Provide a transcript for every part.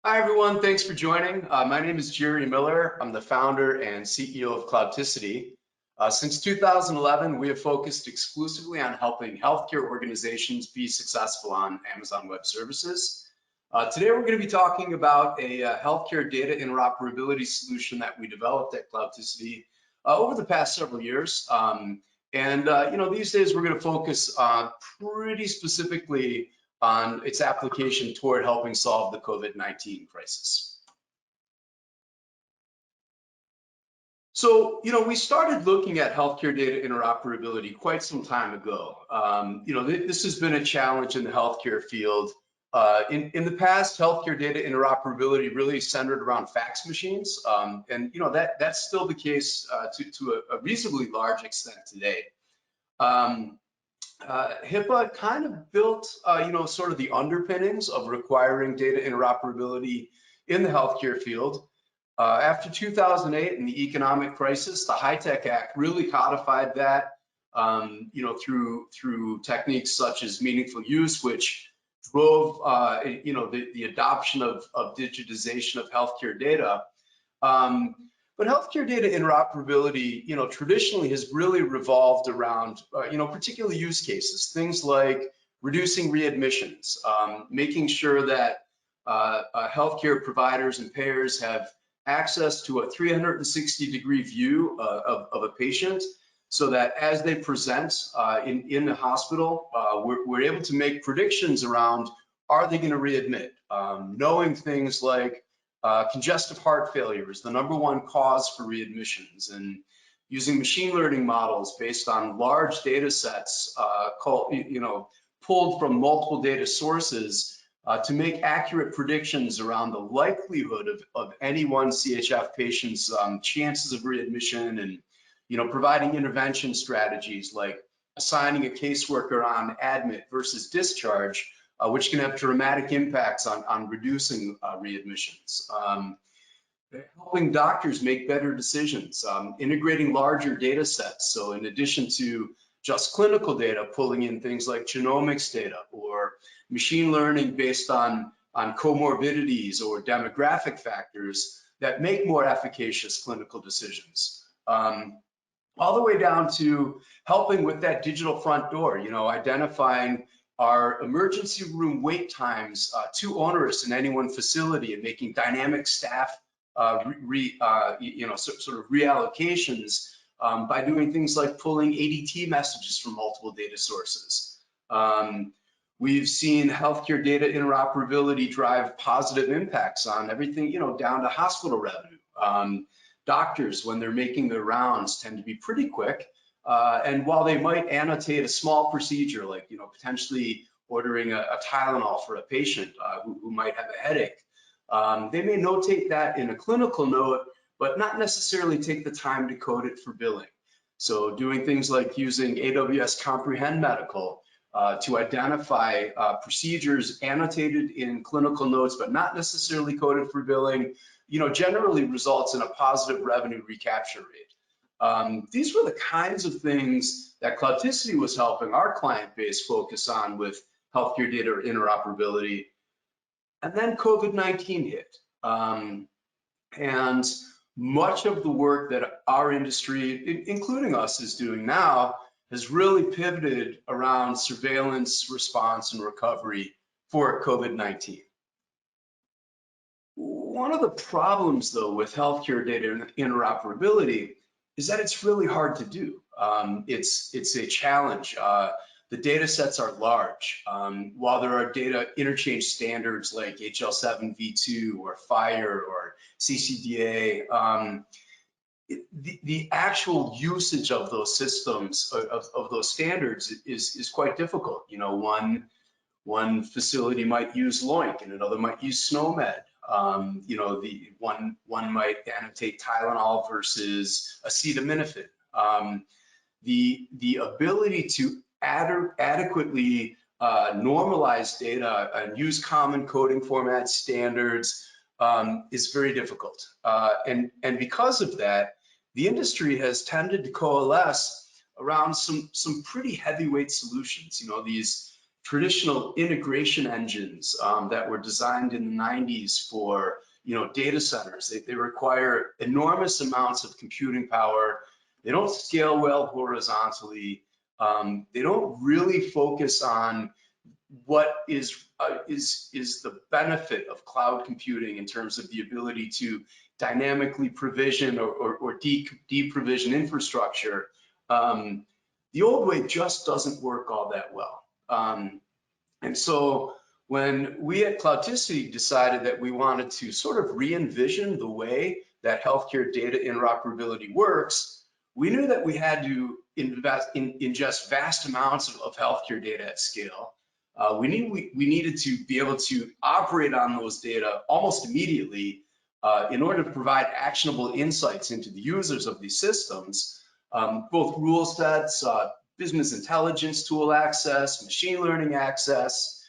Hi, everyone. Thanks for joining. My name is Gerry Miller. I'm the founder and CEO of Cloudticity. Since 2011, we have focused exclusively on helping healthcare organizations be successful on Amazon Web Services. Today, we're going to be talking about a healthcare data interoperability solution that we developed at Cloudticity over the past several years. These days, we're going to focus pretty specifically on its application toward helping solve the COVID-19 crisis. So, we started looking at healthcare data interoperability quite some time ago. This has been a challenge in the healthcare field. In the past, healthcare data interoperability really centered around fax machines. That's still the case to a reasonably large extent today. HIPAA kind of built, sort of the underpinnings of requiring data interoperability in the healthcare field. After 2008 and the economic crisis, the HITECH Act really codified that, through techniques such as meaningful use, which drove, the adoption of digitization of healthcare data. But healthcare data interoperability, traditionally has really revolved around, particular use cases, things like reducing readmissions, making sure that healthcare providers and payers have access to a 360-degree view of a patient, so that as they present in the hospital, we're able to make predictions around, are they going to readmit? Knowing things like congestive heart failure is the #1 cause for readmissions, and using machine learning models based on large data sets pulled from multiple data sources to make accurate predictions around the likelihood of any one CHF patient's chances of readmission, and providing intervention strategies like assigning a caseworker on admit versus discharge, which can have dramatic impacts on reducing readmissions. Helping doctors make better decisions, integrating larger data sets. So in addition to just clinical data, pulling in things like genomics data or machine learning based on comorbidities or demographic factors that make more efficacious clinical decisions. All the way down to helping with that digital front door, identifying our emergency room wait times too onerous in any one facility, and making dynamic staff sort of reallocations by doing things like pulling ADT messages from multiple data sources. We've seen healthcare data interoperability drive positive impacts on everything, down to hospital revenue. Doctors, when they're making their rounds, tend to be pretty quick. And while they might annotate a small procedure, like potentially ordering a Tylenol for a patient who might have a headache, they may notate that in a clinical note, but not necessarily take the time to code it for billing. So doing things like using AWS Comprehend Medical to identify procedures annotated in clinical notes, but not necessarily coded for billing, generally results in a positive revenue recapture rate. These were the kinds of things that Cloudticity was helping our client base focus on with healthcare data interoperability. And then COVID-19 hit. And much of the work that our industry, including us, is doing now has really pivoted around surveillance, response, and recovery for COVID-19. One of the problems, though, with healthcare data interoperability is that it's really hard to do. It's a challenge. The data sets are large. While there are data interchange standards like HL7v2 or FHIR or CCDA, the actual usage of those systems, of those standards, is quite difficult. One facility might use LOINC and another might use SNOMED. One might annotate Tylenol versus acetaminophen. The ability to adequately normalize data and use common coding format standards is very difficult. And because of that, the industry has tended to coalesce around some pretty heavyweight solutions. These traditional integration engines that were designed in the 90s for data centers. They require enormous amounts of computing power. They don't scale well horizontally. They don't really focus on what is the benefit of cloud computing in terms of the ability to dynamically provision or de-provision infrastructure. The old way just doesn't work all that well. And so when we at Cloudticity decided that we wanted to sort of re-envision the way that healthcare data interoperability works, we knew that we had to ingest vast amounts of healthcare data at scale. We knew we needed to be able to operate on those data almost immediately in order to provide actionable insights into the users of these systems, both rule sets, business intelligence tool access, machine learning access.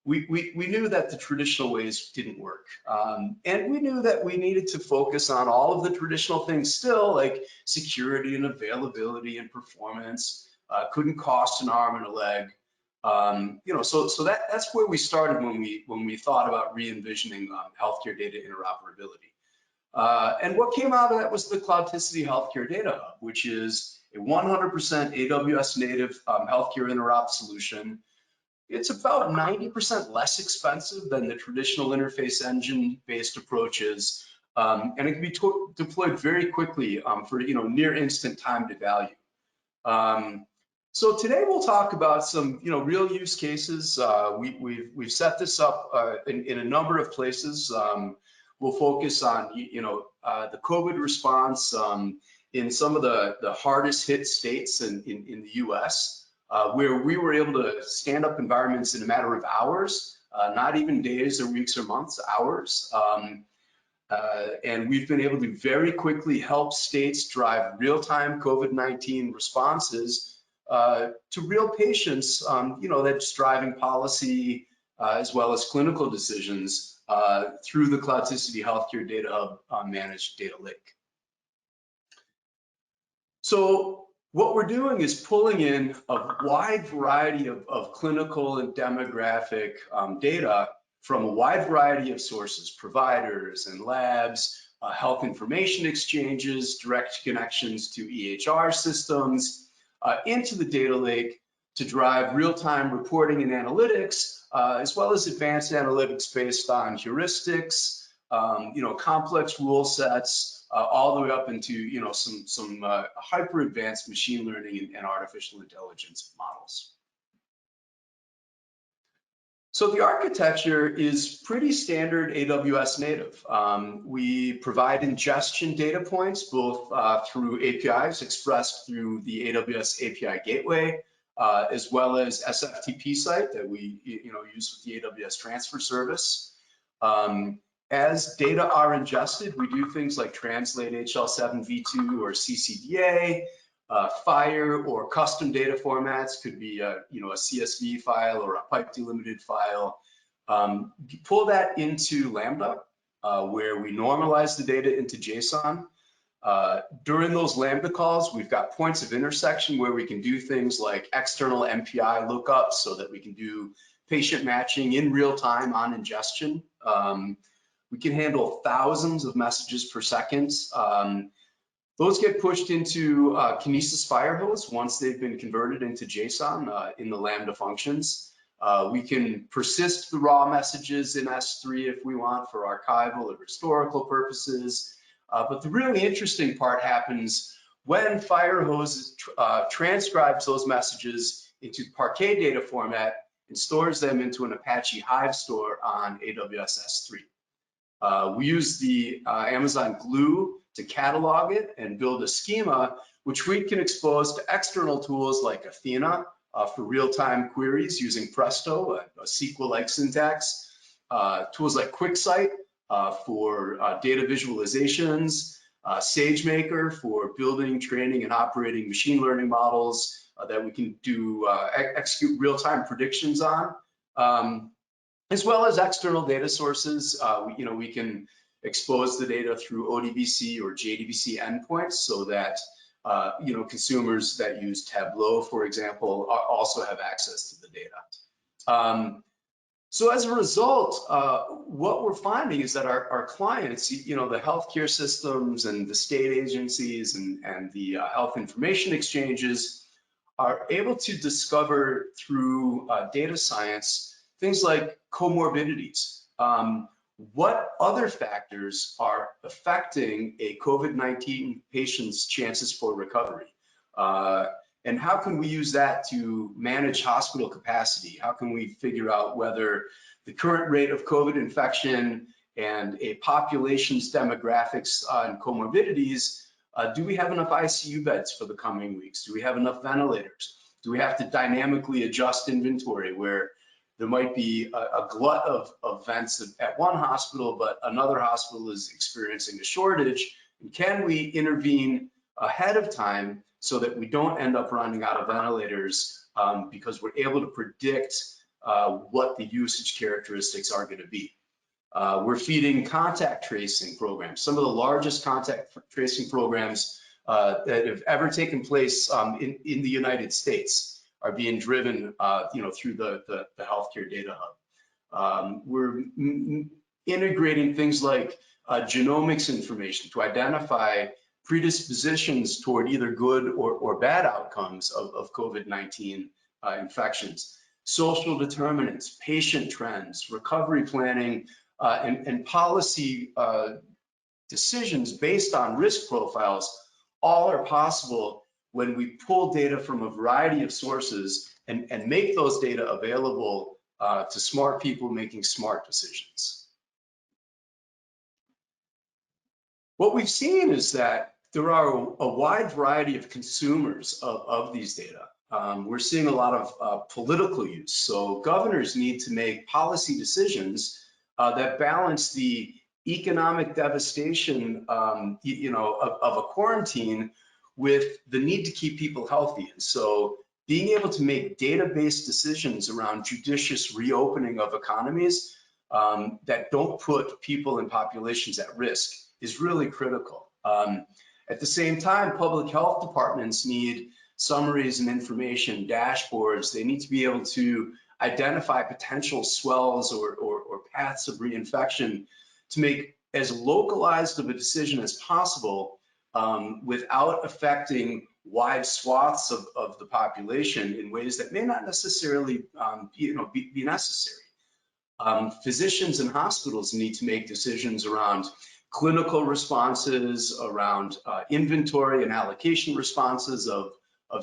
We knew that the traditional ways didn't work. And we knew that we needed to focus on all of the traditional things still, like security and availability and performance, couldn't cost an arm and a leg. So that's where we started when we thought about re-envisioning healthcare data interoperability. And what came out of that was the Cloudticity Healthcare Data Hub, which is a 100% AWS native healthcare interop solution. It's about 90% less expensive than the traditional interface engine-based approaches, and it can be deployed very quickly for near instant time to value. So today we'll talk about some real use cases. We've set this up in a number of places. We'll focus on the COVID response in some of the hardest hit states in the U.S. Where we were able to stand up environments in a matter of hours, not even days or weeks or months, hours. And we've been able to very quickly help states drive real-time COVID-19 responses to real patients, that's driving policy as well as clinical decisions through the Cloudticity Healthcare Data Hub managed data lake. So what we're doing is pulling in a wide variety of clinical and demographic data from a wide variety of sources, providers and labs, health information exchanges, direct connections to EHR systems, into the data lake to drive real-time reporting and analytics, as well as advanced analytics based on heuristics, complex rule sets, all the way up into some hyper advanced machine learning and artificial intelligence models. So the architecture is pretty standard AWS native. We provide ingestion data points both through APIs expressed through the AWS API Gateway, as well as SFTP site that we use with the AWS Transfer Service. As data are ingested, we do things like translate HL7 v2 or CCDA, FHIR or custom data formats, could be a CSV file or a pipe delimited file. Pull that into Lambda, where we normalize the data into JSON. During those Lambda calls, we've got points of intersection where we can do things like external MPI lookups so that we can do patient matching in real time on ingestion. We can handle thousands of messages per second. Those get pushed into Kinesis Firehose once they've been converted into JSON in the Lambda functions. We can persist the raw messages in S3 if we want for archival or historical purposes. But the really interesting part happens when Firehose transcribes those messages into Parquet data format and stores them into an Apache Hive store on AWS S3. We use the Amazon Glue to catalog it and build a schema, which we can expose to external tools like Athena for real-time queries using Presto, a SQL-like syntax, tools like QuickSight for data visualizations, SageMaker for building, training, and operating machine learning models that we can do execute real-time predictions on. As well as external data sources. We can expose the data through ODBC or JDBC endpoints so that consumers that use Tableau, for example, also have access to the data. So as a result, what we're finding is that our clients, the healthcare systems and the state agencies and the health information exchanges are able to discover through data science things like comorbidities. What other factors are affecting a COVID-19 patient's chances for recovery? And how can we use that to manage hospital capacity? How can we figure out whether the current rate of COVID infection and a population's demographics and comorbidities, do we have enough ICU beds for the coming weeks? Do we have enough ventilators? Do we have to dynamically adjust inventory where there might be a glut of vents at one hospital, but another hospital is experiencing a shortage? And can we intervene ahead of time so that we don't end up running out of ventilators because we're able to predict what the usage characteristics are going to be? We're feeding contact tracing programs. Some of the largest contact tracing programs that have ever taken place in the United States are being driven, through the healthcare data hub. We're integrating things like genomics information to identify predispositions toward either good or bad outcomes of COVID-19 infections, social determinants, patient trends, recovery planning, and policy decisions based on risk profiles. All are possible when we pull data from a variety of sources and make those data available to smart people making smart decisions. What we've seen is that there are a wide variety of consumers of these data. We're seeing a lot of political use. So governors need to make policy decisions that balance the economic devastation, of a quarantine with the need to keep people healthy. And so being able to make data-based decisions around judicious reopening of economies that don't put people and populations at risk is really critical. At the same time, public health departments need summaries and information, dashboards. They need to be able to identify potential swells or paths of reinfection to make as localized of a decision as possible without affecting wide swaths of the population in ways that may not necessarily be necessary. Physicians and hospitals need to make decisions around clinical responses, around inventory and allocation responses of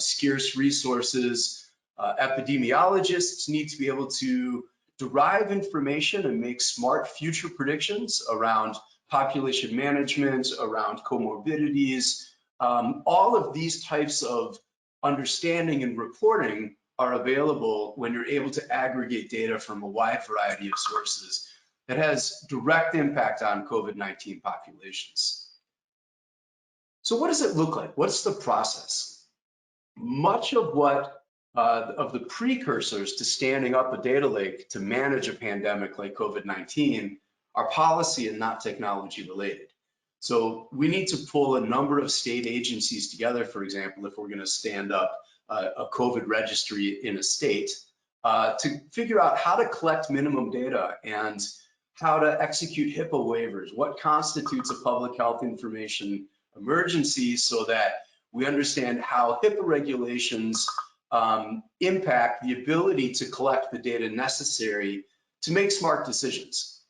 scarce resources. Epidemiologists need to be able to derive information and make smart future predictions around population management, around comorbidities. All of these types of understanding and reporting are available when you're able to aggregate data from a wide variety of sources that has direct impact on COVID-19 populations. So what does it look like? What's the process? Much of the precursors to standing up a data lake to manage a pandemic like COVID-19 are policy and not technology related. So we need to pull a number of state agencies together, for example, if we're going to stand up a COVID registry in a state, to figure out how to collect minimum data and how to execute HIPAA waivers, what constitutes a public health information emergency, so that we understand how HIPAA regulations impact the ability to collect the data necessary to make smart decisions.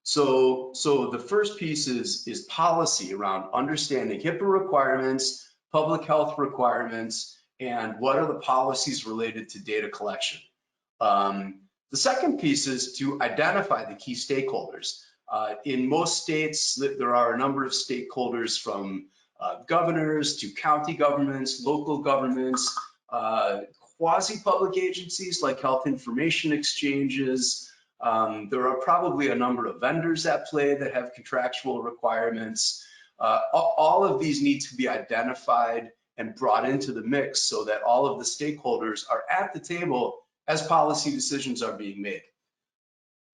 So the first piece is policy around understanding HIPAA requirements, public health requirements, and what are the policies related to data collection. The second piece is to identify the key stakeholders. In most states, there are a number of stakeholders, from governors to county governments, local governments, quasi-public agencies like health information exchanges. There are probably a number of vendors at play that have contractual requirements. All of these need to be identified and brought into the mix so that all of the stakeholders are at the table as policy decisions are being made.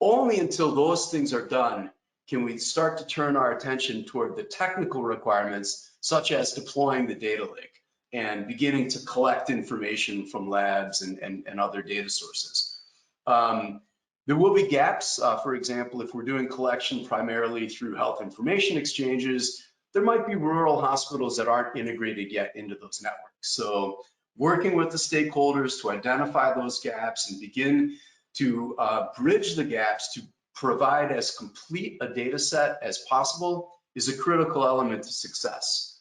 Only until those things are done can we start to turn our attention toward the technical requirements, such as deploying the data lake and beginning to collect information from labs and other data sources. There will be gaps. For example, if we're doing collection primarily through health information exchanges, there might be rural hospitals that aren't integrated yet into those networks. So working with the stakeholders to identify those gaps and begin to bridge the gaps to provide as complete a data set as possible is a critical element to success.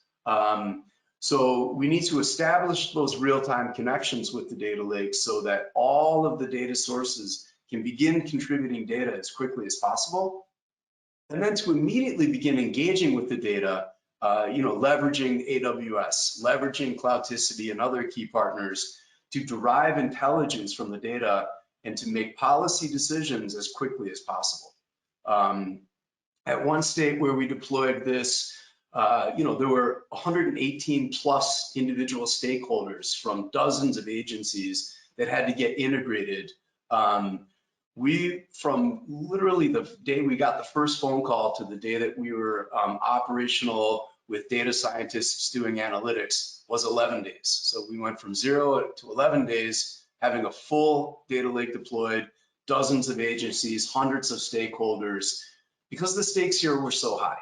So we need to establish those real-time connections with the data lake so that all of the data sources can begin contributing data as quickly as possible. And then to immediately begin engaging with the data, leveraging AWS, leveraging Cloudticity and other key partners to derive intelligence from the data and to make policy decisions as quickly as possible. At one state where we deployed this, there were 118 plus individual stakeholders from dozens of agencies that had to get integrated. From literally the day we got the first phone call to the day that we were operational with data scientists doing analytics was 11 days. So we went from 0 to 11 days, having a full data lake deployed, dozens of agencies, hundreds of stakeholders, because the stakes here were so high.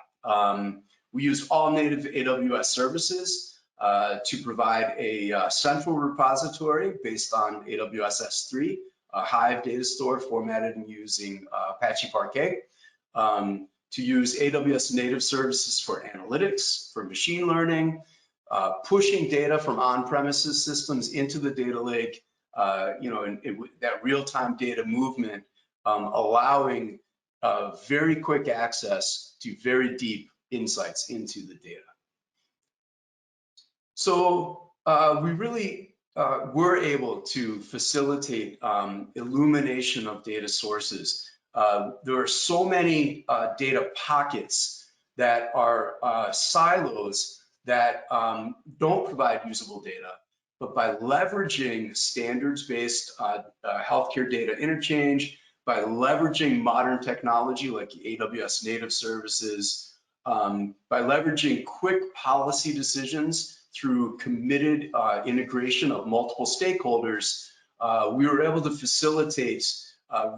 We use all native AWS services to provide a central repository based on AWS S3, a Hive data store formatted and using Apache Parquet, to use AWS native services for analytics, for machine learning, pushing data from on-premises systems into the data lake, that real-time data movement, allowing very quick access to very deep insights into the data. So we really were able to facilitate illumination of data sources. There are so many data pockets that are silos that don't provide usable data, but by leveraging standards-based healthcare data interchange, by leveraging modern technology like AWS native services, by leveraging quick policy decisions through committed integration of multiple stakeholders, we were able to facilitate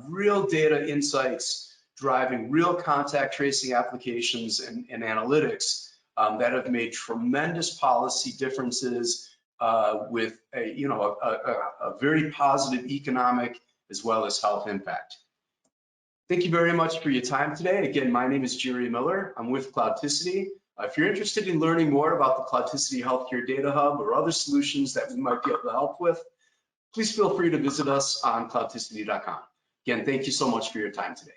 real data insights, driving real contact tracing applications and analytics that have made tremendous policy differences with a very positive economic as well as health impact. Thank you very much for your time today. Again, my name is Gerry Miller. I'm with Cloudticity. If you're interested in learning more about the Cloudticity Healthcare Data Hub or other solutions that we might be able to help with, please feel free to visit us on cloudticity.com. Again, thank you so much for your time today.